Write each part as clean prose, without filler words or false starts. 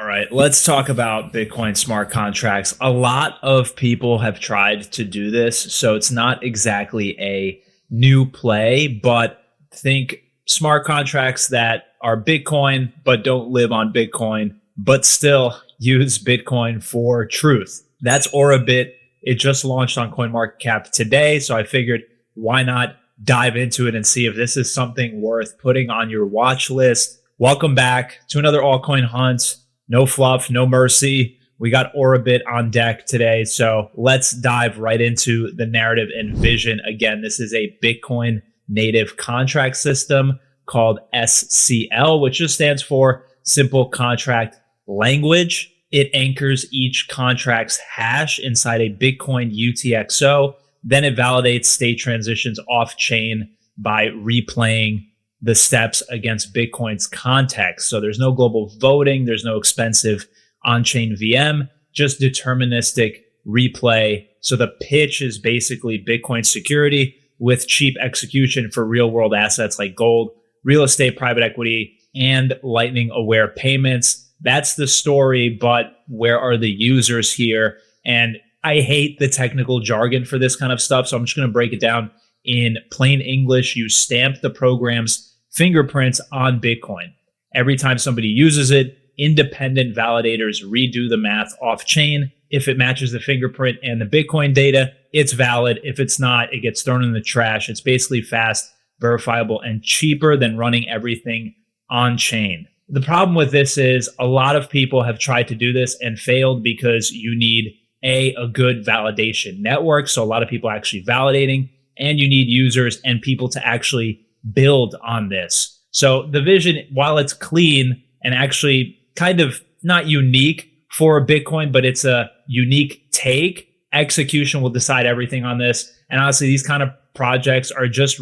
All right, let's talk about Bitcoin smart contracts. A lot of people have tried to do this, so it's not exactly a new play, but think smart contracts that are Bitcoin but don't live on Bitcoin, but still use Bitcoin for truth. That's OroBit. It just launched on CoinMarketCap today, so I figured why not dive into it and see if this is something worth putting on your watch list. Welcome back to another altcoin hunt. No fluff, no mercy. We got OroBit on deck today. So let's dive right into the narrative and vision. Again, this is a Bitcoin native contract system called SCL, which just stands for Simple Contract Language. It anchors each contract's hash inside a Bitcoin UTXO. Then it validates state transitions off-chain by replaying the steps against Bitcoin's context. So there's no global voting, there's no expensive on-chain VM, just deterministic replay. So the pitch is basically Bitcoin security with cheap execution for real-world assets like gold, real estate, private equity, and Lightning-aware payments. That's the story, but where are the users here? And I hate the technical jargon for this kind of stuff, so I'm just going to break it down in plain English. You stamp the program's fingerprints on Bitcoin. Every time somebody uses it, independent validators redo the math off-chain. If it matches the fingerprint and the Bitcoin data, it's valid. If it's not, it gets thrown in the trash. It's basically fast, verifiable, and cheaper than running everything on-chain. The problem with this is a lot of people have tried to do this and failed because you need a good validation network. So a lot of people are actually validating, and you need users and people to actually build on this. So the vision, while it's clean and actually kind of not unique for Bitcoin, but it's a unique take, execution will decide everything on this. And honestly, these kind of projects are just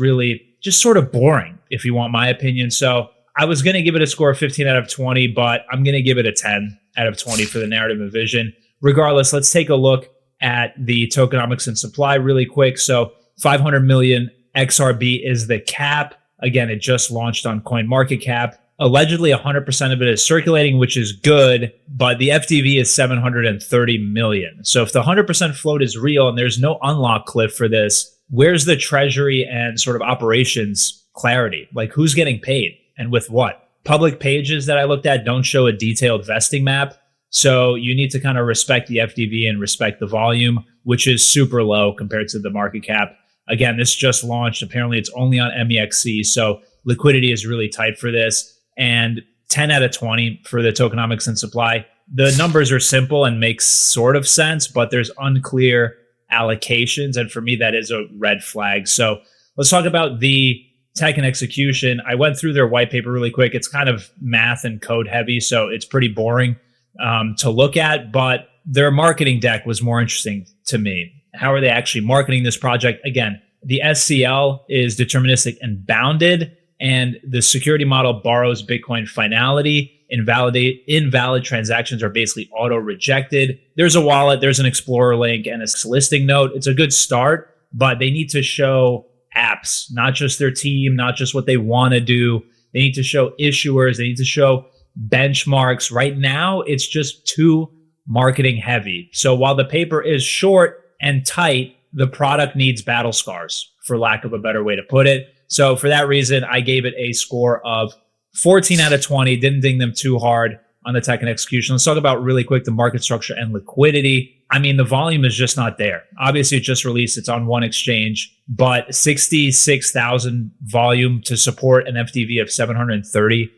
sort of boring, if you want my opinion. So I was going to give it a score of 15 out of 20, but I'm going to give it a 10 out of 20 for the narrative and vision. Regardless, let's take a look at the tokenomics and supply really quick. So 500 million XRB is the cap. Again, it just launched on CoinMarketCap. Allegedly, 100% of it is circulating, which is good, but the FDV is 730 million. So if the 100% float is real and there's no unlock cliff for this, where's the treasury and sort of operations clarity? Like, who's getting paid and with what? Public pages that I looked at don't show a detailed vesting map. So you need to kind of respect the FDV and respect the volume, which is super low compared to the market cap. Again, this just launched. Apparently, it's only on MEXC, so liquidity is really tight for this. And 10 out of 20 for the tokenomics and supply. The numbers are simple and make sort of sense, but there's unclear allocations. And for me, that is a red flag. So let's talk about the tech and execution. I went through their white paper really quick. It's kind of math and code heavy, so it's pretty boring to look at, but their marketing deck was more interesting to me. How are they actually marketing this project? Again, the SCL is deterministic and bounded, and the security model borrows Bitcoin finality. Invalid transactions are basically auto-rejected. There's a wallet, there's an Explorer link, and a listing note. It's a good start, but they need to show apps, not just their team, not just what they want to do. They need to show issuers. They need to show benchmarks. Right now, it's just too marketing heavy. So while the paper is short and tight, the product needs battle scars, for lack of a better way to put it. So for that reason, I gave it a score of 14 out of 20. Didn't ding them too hard on the tech and execution. Let's talk about really quick the market structure and liquidity. I mean, the volume is just not there. Obviously, it just released. It's on one exchange, but 66,000 volume to support an FDV of 730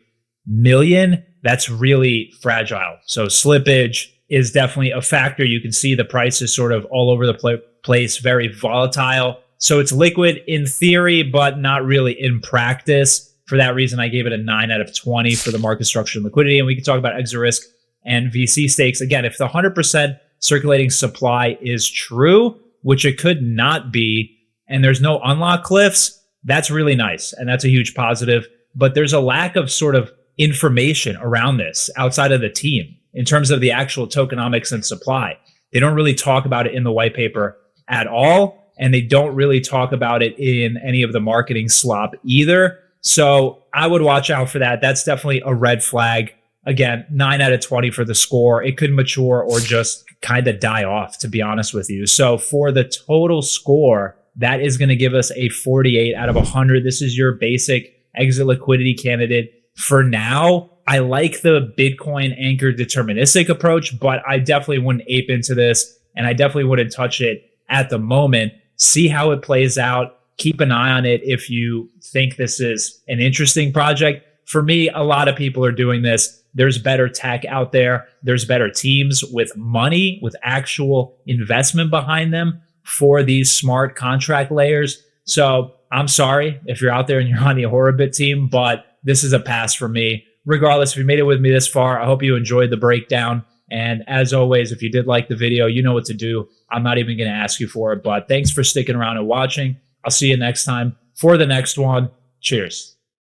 million. That's really fragile. So slippage is definitely a factor. You can see the price is sort of all over the place, very volatile. So it's liquid in theory, but not really in practice. For that reason, I gave it a 9 out of 20 for the market structure and liquidity. And we can talk about exit risk and VC stakes. Again, if the 100% circulating supply is true, which it could not be, and there's no unlock cliffs, that's really nice. And that's a huge positive. But there's a lack of sort of information around this outside of the team in terms of the actual tokenomics and supply. They don't really talk about it in the white paper at all. And they don't really talk about it in any of the marketing slop either. So I would watch out for that. That's definitely a red flag. again, 9 out of 20 for the score. It could mature or just kind of die off, to be honest with you. So for the total score, that is going to give us a 48 out of 100. This is your basic exit liquidity candidate. For now, I like the Bitcoin anchored deterministic approach, but I definitely wouldn't ape into this, and I definitely wouldn't touch it at the moment. See how it plays out. Keep an eye on it if you think this is an interesting project. For me, a lot of people are doing this. There's better tech out there. There's better teams with money, with actual investment behind them for these smart contract layers. So I'm sorry if you're out there and you're on the OroBit team, but this is a pass for me. Regardless, if you made it with me this far, I hope you enjoyed the breakdown. And as always, if you did like the video, you know what to do. I'm not even going to ask you for it, but thanks for sticking around and watching. I'll see you next time for the next one. Cheers.